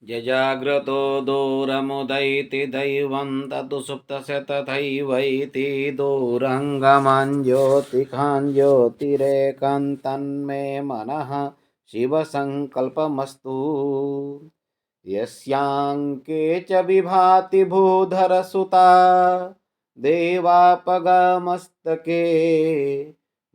यजाग्रतो दूरमुदैति दैवं ततु सुप्तस्य तथैवैति दूरङ्गमाञ्ज्योतिकाञ्ज्योतिरेकं मनः शिवसङ्कल्पमस्तु यस्याङ्के च विभाति भूधरसुता देवापगमस्तके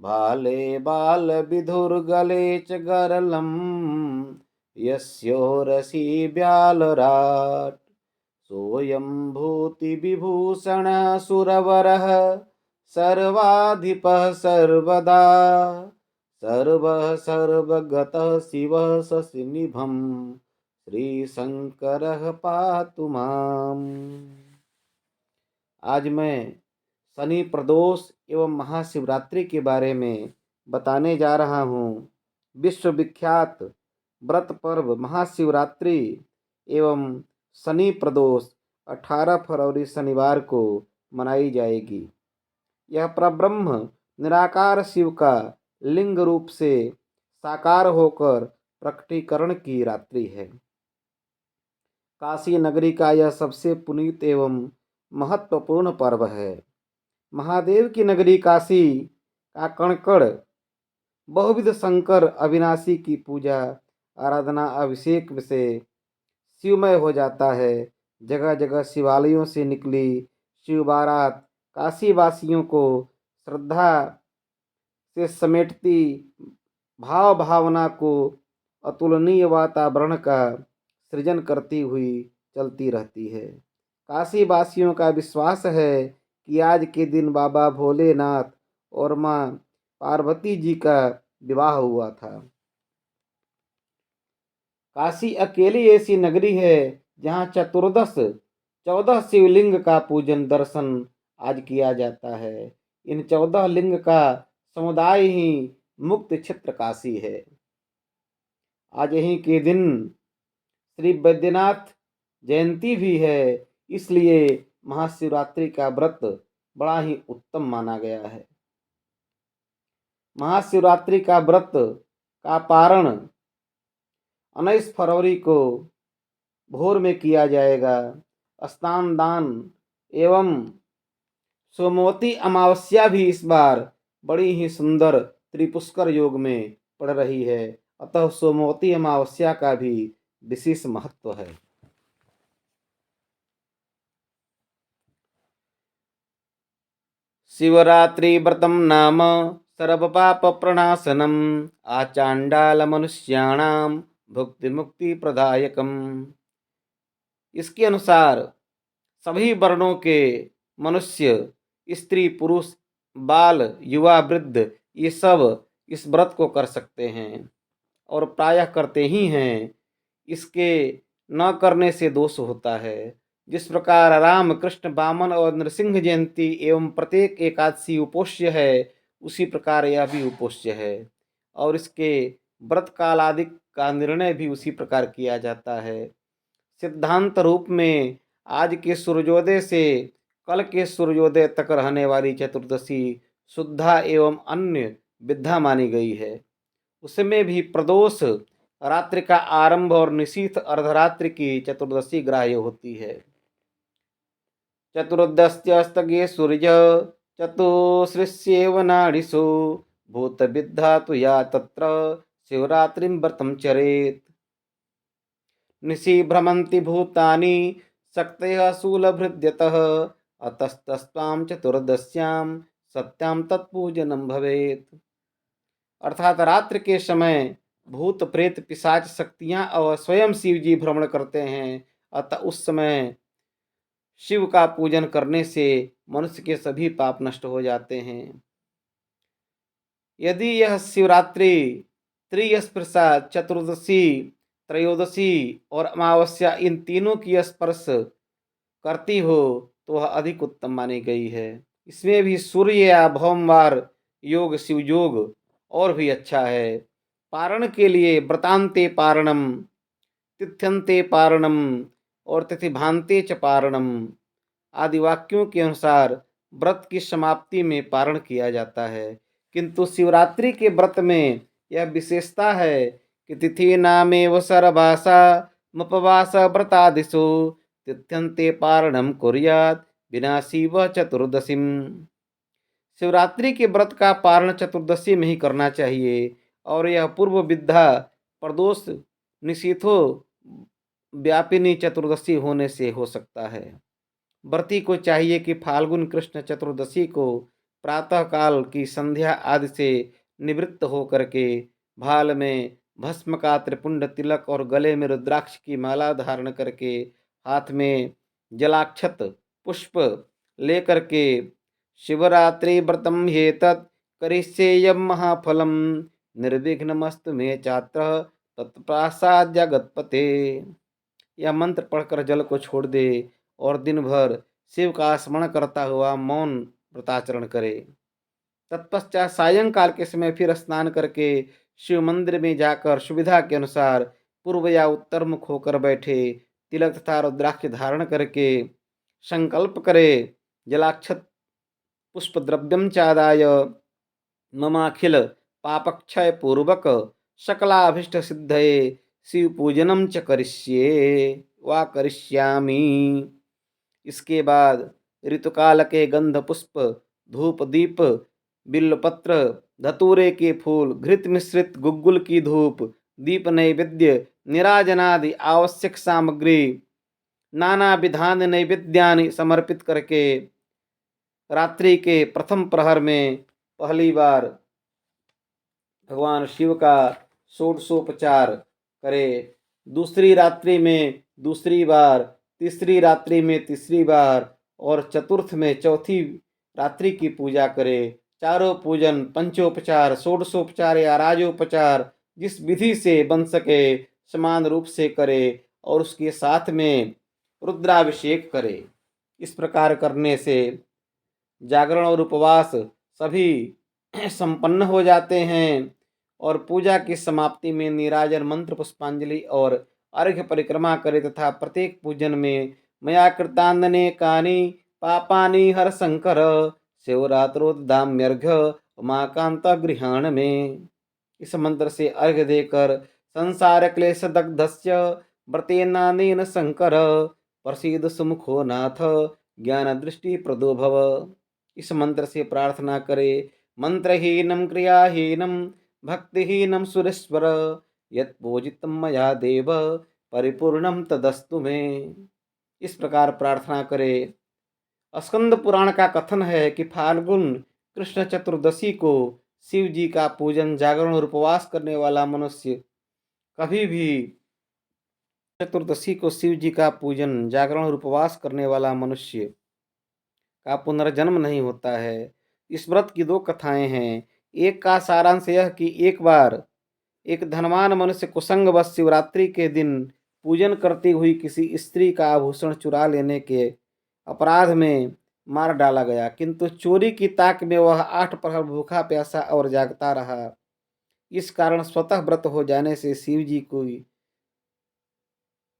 बाले बालविधुर्गले च गरलम् यस्योरसि ब्यालराट् सोऽयं भूतिविभूषणः सुरवरः सर्वाधिपः सर्वदा सर्वः सर्वगतः शिवः शशिनिभं श्रीशंकरः पातु माम्। आज मैं शनि प्रदोष एवं महाशिवरात्रि के बारे में बताने जा रहा हूँ। विश्वविख्यात व्रत पर्व महाशिवरात्रि एवं शनि प्रदोष 18 फरवरी शनिवार को मनाई जाएगी। यह परब्रह्म निराकार शिव का लिंग रूप से साकार होकर प्रकटीकरण की रात्रि है। काशी नगरी का यह सबसे पुनीत एवं महत्वपूर्ण पर्व है। महादेव की नगरी काशी का कण कण बहुविध शंकर अविनाशी की पूजा आराधना अभिषेक से शिवमय हो जाता है। जगह जगह शिवालयों से निकली शिव बारात काशी वासियों को श्रद्धा से समेटती भाव भावना को अतुलनीय वातावरण का सृजन करती हुई चलती रहती है। काशी वासियों का विश्वास है कि आज के दिन बाबा भोलेनाथ और माँ पार्वती जी का विवाह हुआ था। काशी अकेली ऐसी नगरी है जहाँ 14 शिवलिंग का पूजन दर्शन आज किया जाता है। इन 14 लिंग का समुदाय ही मुक्त क्षेत्र काशी है। आज ही के दिन श्री वैद्यनाथ जयंती भी है, इसलिए महाशिवरात्रि का व्रत बड़ा ही उत्तम माना गया है। महाशिवरात्रि का व्रत का पारण 19 फरवरी को भोर में किया जाएगा। स्नान दान एवं सोमवती अमावस्या भी इस बार बड़ी ही सुंदर त्रिपुष्कर योग में पड़ रही है, अतः सोमवती अमावस्या का भी विशेष महत्व है। शिवरात्रि व्रतम नाम सर्वपाप प्रणाशनम आचांडाल मनुष्याणाम भुक्ति मुक्ति प्रदायकम। इसके अनुसार सभी वर्णों के मनुष्य, स्त्री पुरुष, बाल युवा वृद्ध ये सब इस व्रत को कर सकते हैं और प्रायः करते ही हैं। इसके न करने से दोष होता है। जिस प्रकार राम कृष्ण वामन और नृसिंह जयंती एवं प्रत्येक एकादशी उपोष्य है, उसी प्रकार यह भी उपोष्य है और इसके व्रत काल आदि का निर्णय भी उसी प्रकार किया जाता है। सिद्धांत रूप में आज के सूर्योदय से कल के सूर्योदय तक रहने वाली चतुर्दशी शुद्धा एवं अन्य विद्या मानी गई है। उसमें भी प्रदोष रात्रि का आरंभ और निशीथ अर्धरात्रि की चतुर्दशी ग्राह्य होती है। चतुर्दश्यस्तगे सूर्य चतुश्रीस्येव नाड़ीषु भूत विद्या तु या तत्र शिवरात्रिं व्रतं चरेत्। निशि भ्रमन्ति भूतानि शक्तयः शूलभृद्यतः अतस्तस्त्वां चतुर्दश्यां सत्यां तत्पूजनं भवेत्। अर्थात रात्रि के समय भूत प्रेत पिशाच शक्तियां और स्वयं शिव जी भ्रमण करते हैं, अतः उस समय शिव का पूजन करने से मनुष्य के सभी पाप नष्ट हो जाते हैं। यदि यह शिवरात्रि त्रिस्पर्शा चतुर्दशी त्रयोदशी और अमावस्या इन तीनों की स्पर्श करती हो तो वह अधिक उत्तम मानी गई है। इसमें भी सूर्य या भौमवार योग शिव योग और भी अच्छा है। पारण के लिए व्रतांते पारणम तिथ्यंते पारणम और तिथिभान्ते च पारणम आदि वाक्यों के अनुसार व्रत की समाप्ति में पारण किया जाता है। किंतु शिवरात्रि के व्रत में यह विशेषता है कि तिथि नामेव सर्वासा मपवास व्रतादिषु तिथ्यन्ते पारणम कुर्यात् विनाशी व चतुर्दशीम। शिवरात्रि के व्रत का पारण चतुर्दशी में ही करना चाहिए और यह पूर्व विद्या प्रदोष निशीथो व्यापिनी चतुर्दशी होने से हो सकता है। व्रती को चाहिए कि फाल्गुन कृष्ण चतुर्दशी को प्रातः काल की संध्या आदि से निवृत्त होकर के भाल में भस्म का त्रिपुंड तिलक और गले में रुद्राक्ष की माला धारण करके हाथ में जलाक्षत पुष्प लेकर के शिवरात्रि व्रतम हेतत् करिष्येयं महाफलम निर्विघ्नमस्तु मे चात्र तत्प्रसाद जगतपते। यह मंत्र पढ़कर जल को छोड़ दे और दिन भर शिव का स्मरण करता हुआ मौन व्रताचरण करे। तत्पश्चात सायंकाल के समय फिर स्नान करके शिव मंदिर में जाकर सुविधा के अनुसार पूर्व या उत्तर मुख होकर बैठे, तिलक तथा रुद्राक्ष धारण करके संकल्प करे, जलाक्षत पुष्प द्रव्यम चादाय ममाखिल पापक्षय पूर्वक सकलाभिष्ट सिद्धये शिव पूजनम च करिष्ये वा करिष्यामि। इसके बाद ऋतुकाल के गंध पुष्प धूप दीप बिल्वपत्र धतूरे के फूल घृत मिश्रित गुग्गुल की धूप दीप नैवेद्य निराजनादि आवश्यक सामग्री नाना विधान नैवेद्यानि समर्पित करके रात्रि के प्रथम प्रहर में पहली बार भगवान शिव का षोडशोपचार करे, दूसरी रात्रि में दूसरी बार, तीसरी रात्रि में तीसरी बार और चतुर्थ में चौथी रात्रि की पूजा करे। चारों पूजन पंचोपचार षोडशोपचार या राजोपचार जिस विधि से बन सके समान रूप से करे और उसके साथ में रुद्राभिषेक करे। इस प्रकार करने से जागरण और उपवास सभी संपन्न हो जाते हैं और पूजा की समाप्ति में नीराजन मंत्र पुष्पांजलि और अर्घ्य परिक्रमा करे तथा प्रत्येक पूजन में मया कृतांदने कानि पापानि हर शंकर शिवरात्रोदाम्यर्घ्य उमाकांत गृहाण में। इस मंत्र से अर्घ्य देकर संसार क्लेश दग्धस्य व्रतेनानेन शंकर प्रसीद सुमुखो नाथ ज्ञान दृष्टि प्रदो भव। इस मंत्र से प्रार्थना करे, मंत्रहीनम क्रियाहीनम भक्तिहीनम सुरेश्वर यत् पूजितम मया देव परिपूर्णम तदस्तु में। इस प्रकार प्रार्थना करे। स्कंद पुराण का कथन है कि फाल्गुन कृष्ण चतुर्दशी को शिव जी का पूजन जागरण और उपवास करने वाला मनुष्य कभी भी चतुर्दशी को शिव जी का पूजन जागरण और उपवास करने वाला मनुष्य का पुनर्जन्म नहीं होता है। इस व्रत की दो कथाएं हैं। एक का सारांश यह कि एक बार एक धनवान मनुष्य कुसंगवश शिवरात्रि के दिन पूजन करती हुई किसी स्त्री का आभूषण चुरा लेने के अपराध में मार डाला गया, किंतु चोरी की ताक में वह 8 प्रहर भूखा प्यासा और जागता रहा। इस कारण स्वतः व्रत हो जाने से शिव जी को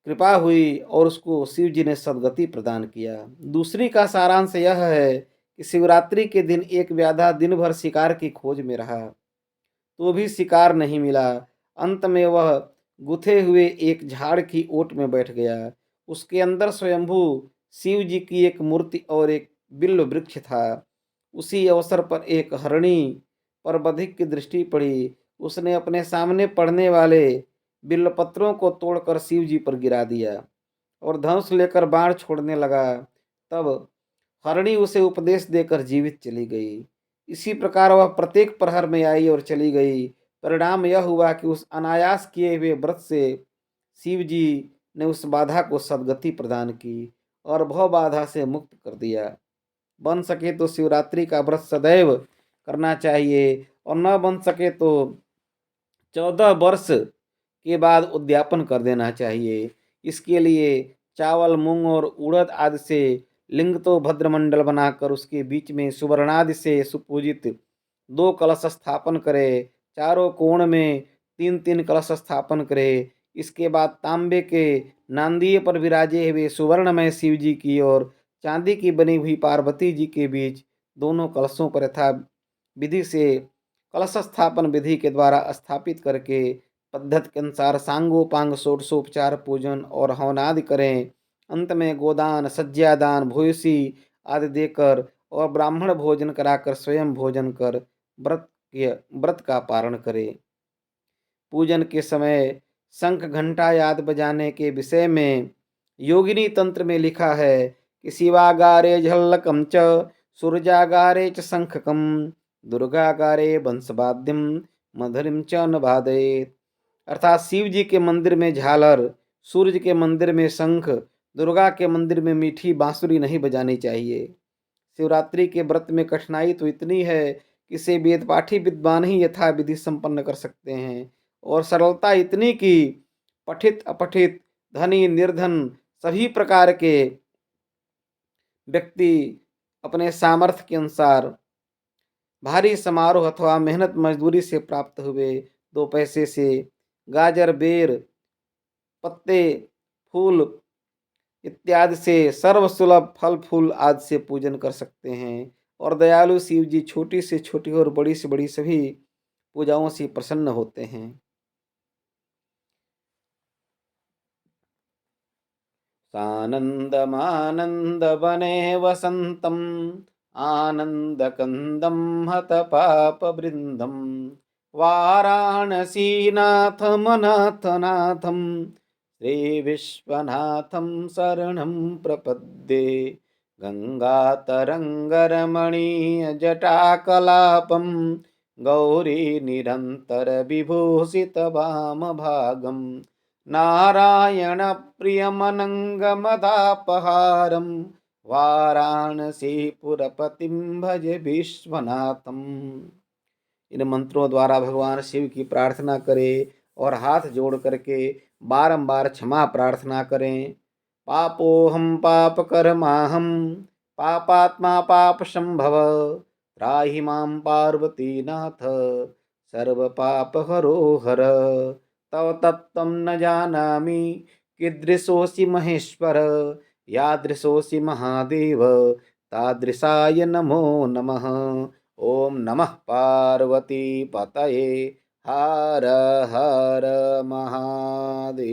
कृपा हुई और उसको शिव जी ने सद्गति प्रदान किया। दूसरी का सारांश यह है कि शिवरात्रि के दिन एक व्याधा दिन भर शिकार की खोज में रहा तो भी शिकार नहीं मिला। अंत में वह गुथे हुए एक झाड़ की ओट में बैठ गया। उसके अंदर स्वयंभू शिव जी की एक मूर्ति और एक बिल्व वृक्ष था। उसी अवसर पर एक हरिणी पर बधिक की दृष्टि पड़ी। उसने अपने सामने पड़ने वाले बिल्वपत्रों को तोड़कर शिव जी पर गिरा दिया और धनुष लेकर बाण छोड़ने लगा। तब हरिणी उसे उपदेश देकर जीवित चली गई। इसी प्रकार वह प्रत्येक प्रहर में आई और चली गई। परिणाम यह हुआ कि उस अनायास किए हुए व्रत से शिव जी ने उस बाधा को सद्गति प्रदान की और भव बाधा से मुक्त कर दिया। बन सके तो शिवरात्रि का व्रत सदैव करना चाहिए और न बन सके तो 14 वर्ष के बाद उद्यापन कर देना चाहिए। इसके लिए चावल मूंग और उड़द आदि से लिंग तो भद्रमंडल बनाकर उसके बीच में सुवर्णादि से सुपूजित 2 कलश स्थापन करे। चारों कोण में 3-3 कलश स्थापन करे। इसके बाद तांबे के नांदिये पर विराजे हुए सुवर्णमय शिव जी की और चांदी की बनी हुई पार्वती जी के बीच दोनों कलशों पर यथा विधि से कलश स्थापन विधि के द्वारा स्थापित करके पद्धति के अनुसार सांगोपांग षोडशोपचार पूजन और हवन आदि करें। अंत में गोदान, सज्जादान, भूयसी आदि देकर और ब्राह्मण भोजन कराकर स्वयं भोजन कर व्रत का पारण करें। पूजन के समय शंख घंटा आदि बजाने के विषय में योगिनी तंत्र में लिखा है कि शिवागारे झल्लकम च सूर्यागारे च शंखकम दुर्गागारे वंशवाद्यम मधुरिम च न वादयेत्। अर्थात शिव जी के मंदिर में झालर, सूर्य के मंदिर में शंख, दुर्गा के मंदिर में मीठी बांसुरी नहीं बजानी चाहिए। शिवरात्रि के व्रत में कठिनाई तो इतनी है कि इसे वेद पाठी विद्वान ही यथा विधि संपन्न कर सकते हैं, और सरलता इतनी कि पठित अपठित, धनी निर्धन सभी प्रकार के व्यक्ति अपने सामर्थ्य के अनुसार भारी समारोह अथवा मेहनत मजदूरी से प्राप्त हुए 2 पैसे से गाजर, बेर, पत्ते, फूल इत्यादि से सर्वसुलभ फल फूल आदि से पूजन कर सकते हैं। और दयालु शिव जी छोटी से छोटी और बड़ी से बड़ी सभी पूजाओं से प्रसन्न होते हैं। सानन्दमानन्दवने वसन्तम् आनन्दकन्दं हतपापवृन्दं वाराणसीनाथमनाथनाथं श्रीविश्वनाथं शरणं प्रपद्ये। गङ्गातरङ्गरमणीयजटाकलापं गौरीनिरन्तरविभूषितवामभागम् नारायणप्रियमनङ्गमदापहारं वाराणसीपुरपतिं भज विश्वनाथम। इन मंत्रों द्वारा भगवान शिव की प्रार्थना करें और हाथ जोड़ करके बारंबार क्षमा प्रार्थना करें। पापोहम पापकर्माहम पापात्मा पाप संभव त्राहि मां पार्वतीनाथ सर्व पाप हरो हर। तव तत्त्वं न जानामि कीदृशोऽसि महेश्वर यादृशोऽसि महादेव तादृशाय नमो नमः। ओम नमः पार्वती पतये हर हर महादेव।